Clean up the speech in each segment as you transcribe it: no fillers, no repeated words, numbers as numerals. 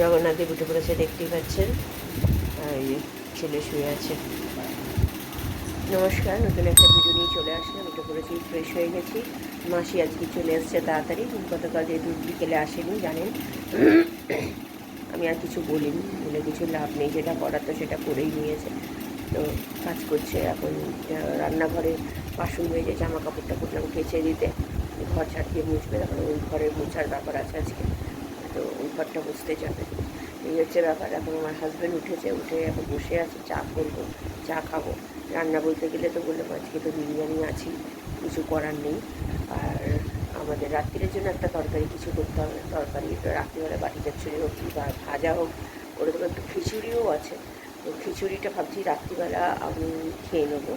জগন্নাথ দেব উঠে পড়েছে, দেখতেই পাচ্ছেন। আর এই ছেলে শুয়ে আছে। নমস্কার, নতুন একটা ভিডিও নিয়ে চলে আসলাম। উঠে পড়েছি, ফ্রেশ হয়ে গেছি। মাসি আজকে চলে এসছে তাড়াতাড়ি, গতকাল যেহেতু বিকেলে আসেনি জানেন। আমি আর কিছু বলিনি, বলে কিছু লাভ নেই, যেটা করার তো সেটা করেই নিয়েছে। তো কাজ করছে এখন। রান্নাঘরে বাসন মেজে জামা কাপড়টা করলাম কেচে দিতে, ঘর ঝাড় দিয়ে মুছবে। তখন ওই ঘরের মোছার ব্যাপার আছে আজকে, তো ওই ঘরটা মুছতে যাবে। এই হচ্ছে ব্যাপার। এখন আমার হাজব্যান্ড উঠেছে, উঠে এখন বসে আছে, চা করবো, চা খাবো। রান্না বলতে গেলে তো বললাম আজকে তো বিরিয়ানি আছি, কিছু করার নেই। আর আমাদের রাত্রির জন্য একটা তরকারি কিছু করতে হবে। তরকারি রাত্রিবেলা বাটি চচ্চড়ি হোক বা ভাজা হোক, ওরকম দেবো। একটু খিচুড়িও আছে, তো খিচুড়িটা ভাবছি রাত্রিবেলা আমি খেয়ে নেবো।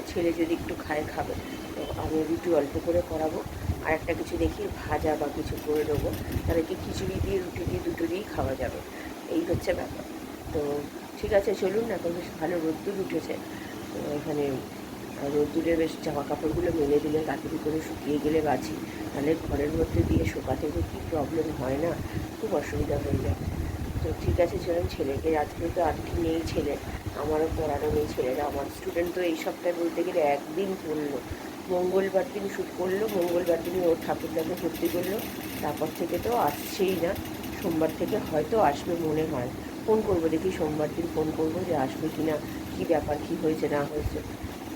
ছেলে যদি একটু খায় খাবে, তো আমি রুটি অল্প করে করাবো। আর একটা কিছু দেখি ভাজা বা কিছু করে দেবো, তাহলে কি খিচুড়ি দিয়ে রুটি দিয়ে দুটো দিয়েই খাওয়া যাবে। এই হচ্ছে ব্যাপার। তো ঠিক আছে, চলুন। এখন বেশ ভালো রোদ্দুর উঠেছে, তো এখানে রোদ্দুরে বেশ জামা কাপড়গুলো মেলে দিলে তাড়াতাড়ি করে শুকিয়ে গেলে বাঁচি। তাহলে ঘরের মধ্যে দিয়ে শোকাতে যে কী প্রবলেম হয় না, খুব অসুবিধা হয়ে যায়। তো ঠিক আছে, চলুন। ছেলেকে আজকে তো আজকে নেই ছেলে, আমারও পড়ানো নেই। ছেলেরা আমার স্টুডেন্ট তো এই সপ্তাহে বলতে গেলে একদিন পড়লো, মঙ্গলবার দিন শ্যুট করলো। মঙ্গলবার দিনই ওর ঠাকুরদাকে ভর্তি করলো, তারপর থেকে তো আসছেই না। সোমবার থেকে হয়তো আসবে মনে হয়। ফোন করবো, দেখি সোমবার দিন ফোন করবো যে আসবে কি না, কী ব্যাপার, কী হয়েছে না হয়েছে।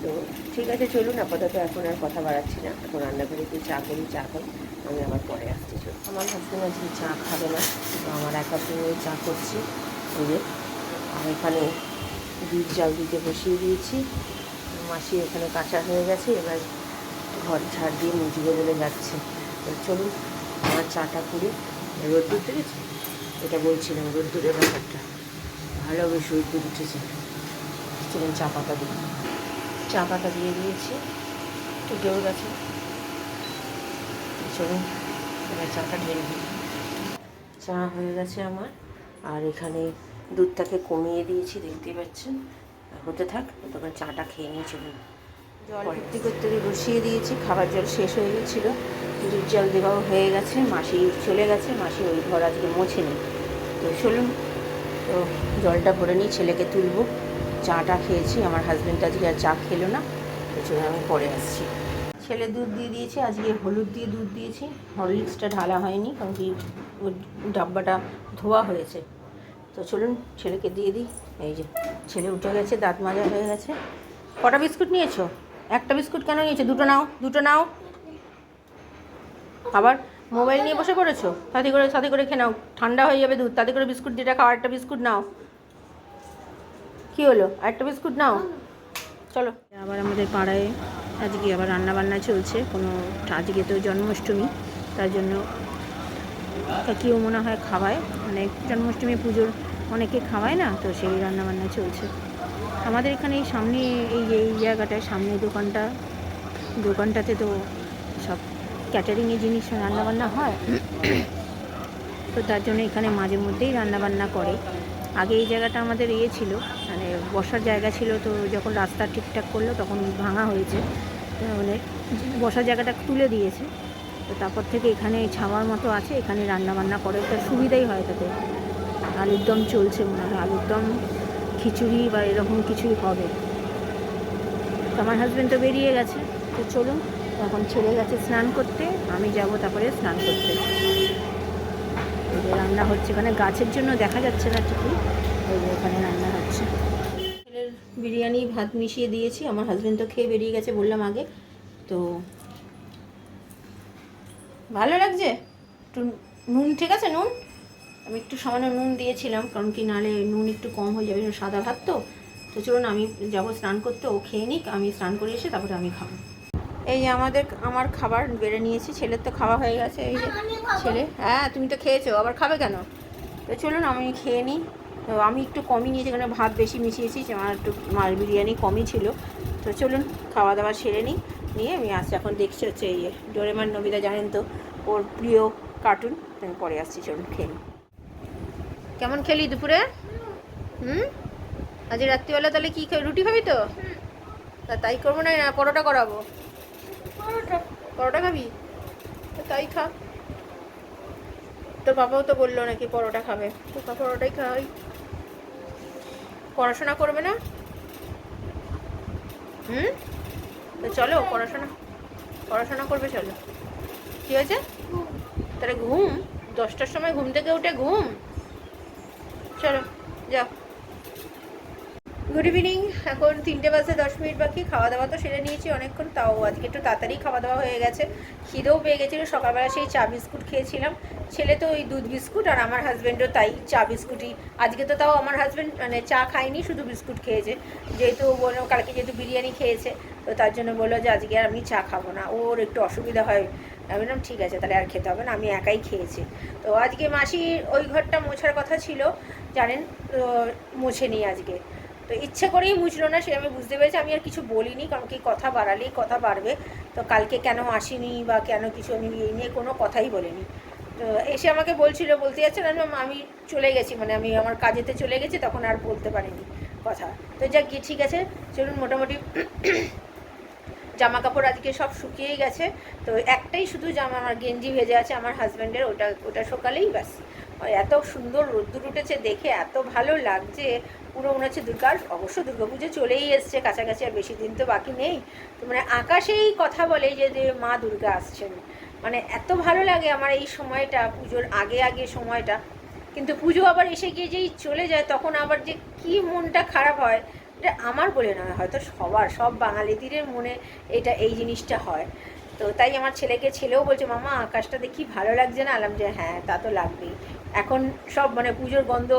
তো ঠিক আছে, চলুন। আপাতত এখন আর কথা বাড়াচ্ছি না, এখন রান্নাঘরে গিয়ে চা করি, চা খাই। আমি আবার পরে আসছি। চলুন। আমার হাজব্যান্ড আজকে চা খাবে না, তো আমার একার জন্য চা করছি। ওই যে, আর এখানে দুধ জাল দিতে বসিয়ে দিয়েছি। মাসি এখানে কাঁচা হয়ে গেছে, এবার ঘর ঝাড় দিয়ে মুছবে বলে যাচ্ছে। তো চলুন আমার চাটা করি। রোদ্দুর দেখেছি, এটা বলছিলাম রোদ্দুরের ব্যাপারটা, ভালো বেশ রোদ্দুর উঠেছে। চলুন চা পাতা দিই। চা পাতা দিয়ে দিয়েছি, ফুটেও গেছে। চলুন এবার চাটা ঢেলে দিই। চা হয়ে গেছে আমার, আর এখানে দুধটাকে কমিয়ে দিয়েছি, দেখতেই পাচ্ছেন। হতে থাক, তখন চাটা খেয়ে নিয়ে চলুন। জল ভর্তি করতে বসিয়ে দিয়েছি, খাবার জল শেষ হয়ে গেছিলো, দুধ জল দেওয়াও হয়ে গেছে। মাসি চলে গেছে, মাসি ওই ঘর আজকে মোছেনি। তো চলুন, তো জলটা ভরে নিই, ছেলেকে তুলবো। চাটা খেয়েছি, আমার হাজব্যান্ড আজকে আর চা খেলো না, তো চলুন আমি পরে আসছি। ছেলে দুধ দিয়ে দিয়েছি, আজকে হলুদ দিয়ে দুধ দিয়েছি, হরলিক্সটা ঢালা হয়নি, কারণ কি ওই ডাব্বাটা ধোয়া হয়েছে। তো চলুন ছেলেকে দিয়ে দিই। এই যে ছেলে উঠে গেছে, দাঁত মাজা হয়ে গেছে। কটা বিস্কুট নিয়েছো? একটা বিস্কুট কেন নিয়েছো? দুটো নাও, দুটো নাও। আবার মোবাইল নিয়ে বসে পড়েছো? সাথে করে খেয়ে নাও, ঠান্ডা হয়ে যাবে দুধ। তাতে করে বিস্কুট যেটা খাও, একটা বিস্কুট নাও। কী হলো, একটা বিস্কুট নাও। চলো। আবার আমাদের পাড়ায় আজকে আবার রান্নাবান্না চলছে। আজকে তো জন্মাষ্টমী, তার জন্য কেউ মনে হয় খাওয়ায়, মানে জন্মাষ্টমী পুজোর অনেকে খাওয়ায় না, তো সেই রান্নাবান্না চলছে আমাদের এখানে। এই সামনে এই জায়গাটায়, সামনে দোকানটাতে তো সব ক্যাটারিংয়ের জিনিস রান্নাবান্না হয়। তো তার জন্য এখানে মাঝে মধ্যেই রান্নাবান্না করে। আগে এই জায়গাটা আমাদের ছিল, মানে বসার জায়গা ছিল, তো যখন রাস্তা ঠিকঠাক করলো তখন ভাঙা হয়েছে, মানে বসার জায়গাটা তুলে দিয়েছে। তো তারপর থেকে এখানে ছাওয়ার মতো আছে, এখানে রান্নাবান্না করে, তার সুবিধাই হয়। তাতে আলুর দম চলছে মনে হয়, আলুর দম, খিচুড়ি বা এরকম কিছুই হবে। তো আমার হাজব্যান্ড তো বেরিয়ে গেছে, তো চলুন। এখন ছেলে গেছে স্নান করতে, আমি যাব তারপরে স্নান করতে। এই যে রান্না হচ্ছে, এখানে গাছের জন্য দেখা যাচ্ছে না ঠিকই, ওই যে এখানে রান্না হচ্ছে। ছেলের বিরিয়ানি ভাত মিশিয়ে দিয়েছি, আমার হাজব্যান্ড তো খেয়ে বেরিয়ে গেছে বললাম আগে। তো ভালো লাগছে। একটু নুন ঠিক আছে, নুন আমি একটু সামান্য নুন দিয়েছিলাম, কারণ কি নাহলে নুন একটু কম হয়ে যাবে, সাদা ভাত তো। তো চলুন আমি যাবো স্নান করতে, ও খেয়ে নিক, আমি স্নান করে এসে তারপরে আমি খাবো। এই যে আমার খাবার বেড়ে নিয়েছি, ছেলের তো খাওয়া হয়ে গেছে। এই যে ছেলে, হ্যাঁ তুমি তো খেয়েছো, আবার খাবে কেন? তো চলুন আমি খেয়ে নিই। তো আমি একটু কমই নিয়েছি, কারণ ভাত বেশি মিশিয়েছি, আমার একটু বিরিয়ানি কমই ছিল। তো চলুন খাওয়া দাওয়া সেরে নিই, নিয়ে আমি আসছি। এখন দেখছি হচ্ছে এই ডোরেমন নোবিতা, জানেন তো ওর প্রিয় কার্টুন। আমি পরে আসছি, চলুন খেয়ে নিই। কেমন খেলি দুপুরে? আজ রাত্রিবেলা তাহলে কী খাবি? রুটি খাবি তো? তাই করবো না, পরোটা করাবো। পরোটা খাবি? তাই খা। তো বাবাও তো বললো নাকি পরোটা খাবে, তো পরোটাই খাই। পড়াশোনা করবে না? তো চলো পড়াশোনা করবে, চলো। কি হয়েছে? তাহলে ঘুম 10টার সময় ঘুম থেকে উঠে ঘুম? চলো যাও। Good evening. এখন 3টে বাজে 10 মিনিট বাকি। খাওয়া দাওয়া তো সেরে নিয়েছি অনেকক্ষণ, তাও আজকে একটু তাড়াতাড়ি খাওয়া দাওয়া হয়ে গেছে। খিদেও পেয়ে গেছিলো, সকালবেলা সেই চা বিস্কুট খেয়েছিলাম। ছেলে তো ওই দুধ বিস্কুট, আর আমার হাজব্যান্ডও তাই চা বিস্কুটই। আজকে তো তাও আমার হাজব্যান্ড মানে চা খায়নি, শুধু বিস্কুট খেয়েছে। যেহেতু বললো কালকে যেহেতু বিরিয়ানি খেয়েছে, তো তার জন্য বললো যে আজকে আর আমি চা খাবো না, ওর একটু অসুবিধা হয়। আমি বললাম ঠিক আছে, তাহলে আর খেতে হবে না, আমি একাই খেয়েছি। তো আজকে মাসির ওই ঘরটা মোছার কথা ছিল জানেন, তো মুছে নিই আজকে। তো ইচ্ছে করেই মুছলো না, সে আমি বুঝতে পেরেছি। আমি আর কিছু বলিনি, কারণ কি কথা বাড়ালেই কথা বাড়বে। তো কালকে কেন আসিনি বা কেন কিছু, আমি এই নিয়ে কোনো কথাই বলিনি। তো এসে আমাকে বলতে যাচ্ছে না, আমি চলে গেছি, মানে আমি আমার কাজেতে চলে গেছি, তখন আর বলতে পারিনি কথা। তো যাক গিয়ে ঠিক আছে, চলুন। মোটামুটি জামা কাপড় আজকে সব শুকিয়েই গেছে। তো একটাই শুধু জামা আমার গেঞ্জি ভেজে আছে আমার হাজব্যান্ডের, ওটা সকালেই ব্যাস। এত সুন্দর রোদ্দুর উঠেছে, দেখে এত ভালো লাগছে, পুরো মনে হচ্ছে অবশ্য দুর্গাপুজো চলেই এসছে কাছাকাছি, আর বেশি দিন তো বাকি নেই। তো মানে আকাশেই কথা বলে যে মা দুর্গা আসছেন, মানে এত ভালো লাগে আমার এই সময়টা, পুজোর আগে সময়টা। কিন্তু পুজো আবার এসে গিয়ে যেই চলে যায়, তখন আবার যে কি মনটা খারাপ হয়, এটা আমার বলে নয়, হয়তো সব বাঙালিদের মনে এই জিনিসটা হয়। তো তাই আমার ছেলেও বলছে, মামা আকাশটা দেখি ভালো লাগছে না? আলাম যে হ্যাঁ, তা তো লাগবেই। এখন সব মানে পুজোর গন্ধ,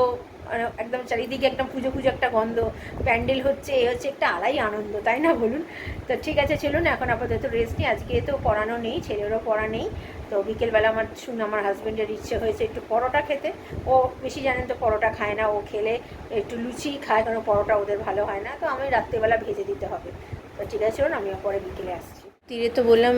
মানে একদম চারিদিকে একদম পুজো একটা গন্ধ, প্যান্ডেল হচ্ছে, একটা আলাই আনন্দ, তাই না বলুন? তো ঠিক আছে, চলুন এখন আপাতত রেস্ট নিই। আজকে তো পড়ানো নেই, ছেলেরও পড়া নেই। তো বিকেলবেলা আমার হাজব্যান্ডের ইচ্ছে হয়েছে একটু পরোটা খেতে। ও বেশি জানেন তো পরোটা খায় না, ও খেলে একটু লুচি খায়, কারণ পরোটা ওদের ভালো হয় না। তো আমি রাত্রেবেলা ভেজে দিতে হবে। তো ঠিক আছে, চলুন, আমি পরে বিকেলে আসছি। তীরে তো বললাম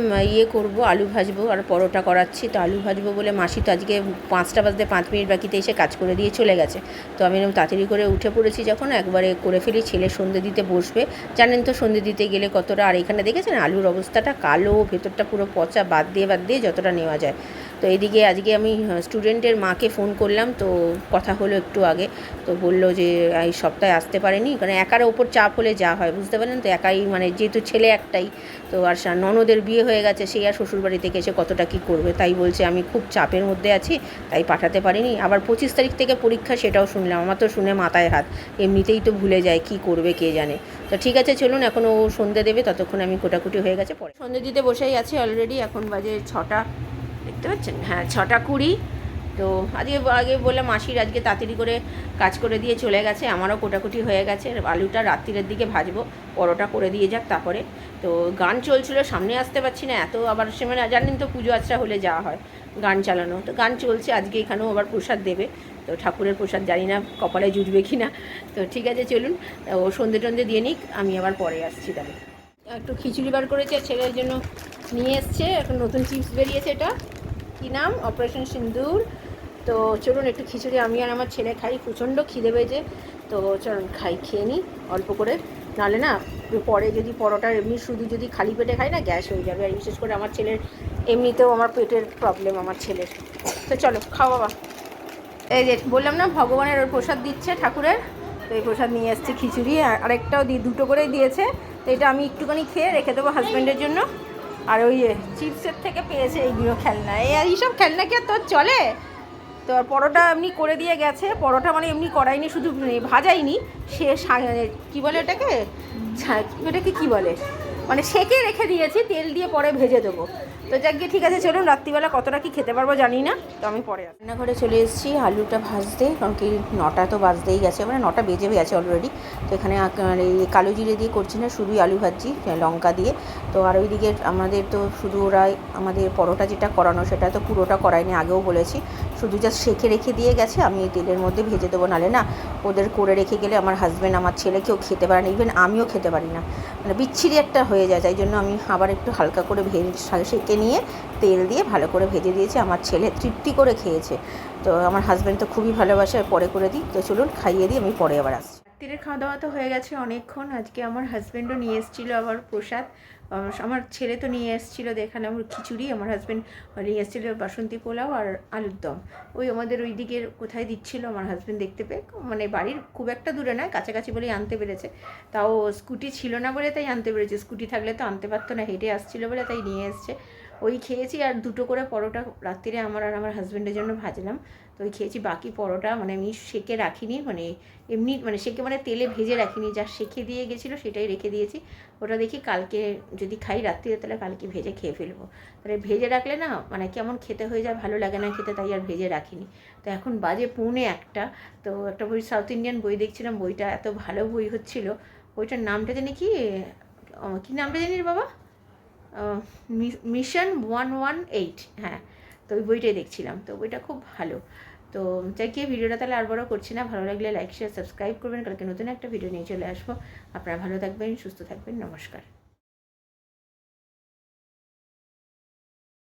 করবো, আলু ভাজবো আর পরোটা করাচ্ছি। তো আলু ভাজবো বলে মাসি তো আজকে 5টা বাজতে 5 মিনিট বাকিতে এসে কাজ করে দিয়ে চলে গেছে। তো আমি তাড়াতাড়ি করে উঠে পড়েছি, যখন একবারে করে ফেলি। ছেলে সন্ধে দিতে বসবে, জানেন তো সন্ধে দিতে গেলে কতটা। আর এখানে দেখেছেন আলুর অবস্থাটা কালো, ভেতরটা পুরো পচা, বাদ দিয়ে যতটা নেওয়া যায়। তো এইদিকে আজকে আমি স্টুডেন্টের মাকে ফোন করলাম, তো কথা হলো একটু আগে। তো বললো যে এই সপ্তাহে আসতে পারেনি, কারণ একার ওপর চাপ হলে যা হয় বুঝতে পারেন তো। একাই মানে যেহেতু ছেলে একটাই, তো আর ননদের বিয়ে হয়ে গেছে, সেই আর শ্বশুরবাড়ি থেকে এসে কতটা কী করবে, তাই বলছে আমি খুব চাপের মধ্যে আছি, তাই পাঠাতে পারিনি। আবার 25 তারিখ থেকে পরীক্ষা, সেটাও শুনলাম। আমার তো শুনে মাথায় হাত, এমনিতেই তো ভুলে যায়, কি করবে কে জানে। তো ঠিক আছে, চলুন, এখন ও সন্ধে দেবে, ততক্ষণ আমি কোটাকুটি হয়ে গেছে, পরে সন্ধে দিতে বসেই আছি অলরেডি। এখন বাজে 6টা, দেখতে পাচ্ছেন? হ্যাঁ, 6:20। তো আগে বললাম মাসির আজকে তাড়াতাড়ি করে কাজ করে দিয়ে চলে গেছে, আমারও কোটাকুটি হয়ে গেছে। আলুটা রাত্রিরের দিকে ভাজবো, পরোটা করে দিয়ে যাক তারপরে। তো গান চলছিল, সামনে আসতে পারছি না এত, আবার সে মানে জানেন তো পুজো আচ্ছা হলে যাওয়া হয় গান চালানো, তো গান চলছে। আজকে এখানেও আবার প্রসাদ দেবে, তো ঠাকুরের প্রসাদ জানি না কপালে জুটবে কি না। তো ঠিক আছে, চলুন, ও সন্ধে দিয়ে নিক, আমি আবার পরে আসছি। তাহলে একটু খিচুড়ি বার করেছে, ছেলের জন্য নিয়ে এসছে, এখন নতুন চিপস বেরিয়েছে, এটা কী নাম, অপারেশন সিন্দুর। তো চলুন একটু খিচুড়ি আমি আর আমার ছেলে খাই, প্রচণ্ড খিদে পেয়েছে। তো চলুন খেয়ে নিই অল্প করে, নাহলে না পরে যদি পরোটা এমনি শুধু যদি খালি পেটে খাই না, গ্যাস হয়ে যাবে। আর বিশেষ করে আমার ছেলের এমনিতেও আমার পেটের প্রবলেম আমার ছেলের। তো চলো খাও বাবা। এই যে বললাম না, ভগবানের ওর প্রসাদ দিচ্ছে ঠাকুরের, তো এই প্রসাদ নিয়ে এসেছি খিচুড়ি, আরেকটাও দুটো করেই দিয়েছে। তো এটা আমি একটুখানি খেয়ে রেখে দেবো হাজব্যান্ডের জন্য। আর ওই চিপসের থেকে পেয়েছে এইগুলো খেলনা, এইসব খেলনা কি আর তোর চলে? তো পরোটা এমনি করে দিয়ে গেছে, পরোটা মানে এমনি করাইনি, শুধু ভাজাইনি, সে কী বলে ওটাকে কী বলে, মানে সেকে রেখে দিয়েছি, তেল দিয়ে পরে ভেজে দেবো। তো যাক গিয়ে ঠিক আছে, চলুন, রাত্রিবেলা কতটা কি খেতে পারবো জানি না, তো আমি পরে রান্নাঘরে চলে এসেছি আলুটা ভাজতে, কারণ কি 9টা তো বাজতেই গেছে, মানে 9টা বেজে গেছে অলরেডি। তো এখানে এই কালো জিরে দিয়ে করছি না, শুধুই আলু ভাজছি লঙ্কা দিয়ে। তো আর ওইদিকে আমাদের তো শুধু আমাদের পরোটা যেটা করানো, সেটা তো পুরোটা করায়নি, আগেও বলেছি, শুধু জাস্ট সেঁকে রেখে দিয়ে গেছে। আমি এই তেলের মধ্যে ভেজে দেবো, নাহলে না ওদের করে রেখে গেলে আমার হাজব্যান্ড আমার ছেলে কেউ খেতে পারে না, ইভেন আমিও খেতে পারি না, মানে বিচ্ছিরি একটা হয়ে যায়। তাই জন্য আমি আবার একটু হালকা করে সেঁকে নিয়ে তেল দিয়ে ভালো করে ভেজে দিয়েছি, আমার ছেলে তৃপ্তি করে খেয়েছে। তো আমার হাজব্যান্ড তো খুবই ভালোবাসে, পরে করে দিই। তো চলুন খাইয়ে দিই, আমি পরে আবার আসছি। রাত্রিরের খাওয়া দাওয়া তো হয়ে গেছে অনেকক্ষণ। আজকে আমার হাজব্যান্ডও নিয়ে এসেছিলো আবার প্রসাদ। আমার ছেলে তো নিয়ে এসেছিলো দেখালাম খিচুড়ি, আমার হাজব্যান্ড নিয়ে এসেছিলো বাসন্তী পোলাও আর আলুর দম। ওই আমাদের ওই দিকের কোথায় দিচ্ছিলো আমার হাজব্যান্ড দেখতে পেয়ে, মানে বাড়ির খুব একটা দূরে নয়, কাছাকাছি বলেই আনতে পেরেছে। তাও স্কুটি ছিল না বলে তাই আনতে পেরেছে, স্কুটি থাকলে তো আনতে পারতো না, হেঁটে আসছিলো বলে তাই নিয়ে এসছে। ওই খেয়েছি, আর 2টো করে পরোটা রাত্রিরে আমার আর আমার হাজব্যান্ডের জন্য ভাজলাম। তো ওই খেয়েছি। বাকি পরোটা মানে আমি সেকে রাখিনি, মানে এমনি মানে সেকে মানে তেলে ভেজে রাখিনি, যা সেকে দিয়ে গেছিলো সেটাই রেখে দিয়েছি। ওটা দেখি কালকে যদি খাই রাত্রিরে তাহলে কালকে ভেজে খেয়ে ফেলবো। তাহলে ভেজে রাখলে না মানে কেমন খেতে হয়ে যায়, ভালো লাগে না খেতে, তাই আর ভেজে রাখিনি। তো এখন বাজে 1:45। তো একটা বই, সাউথ ইন্ডিয়ান বই দেখছিলাম, বইটা এত ভালো বই হচ্ছিলো। বইটার নামটা জানি কি, কী নামটা জানিস বাবা, মিশন 118, হ্যাঁ। তো ওই বইটাই দেখছিলাম, তো বইটা খুব ভালো। তো যাই গিয়ে ভিডিওটা তাহলে আর বড় করছি না, ভালো লাগলে লাইক শেয়ার সাবস্ক্রাইব করবেন। কালকে নতুন একটা ভিডিও নিয়ে চলে আসবো। আপনারা ভালো থাকবেন, সুস্থ থাকবেন, নমস্কার।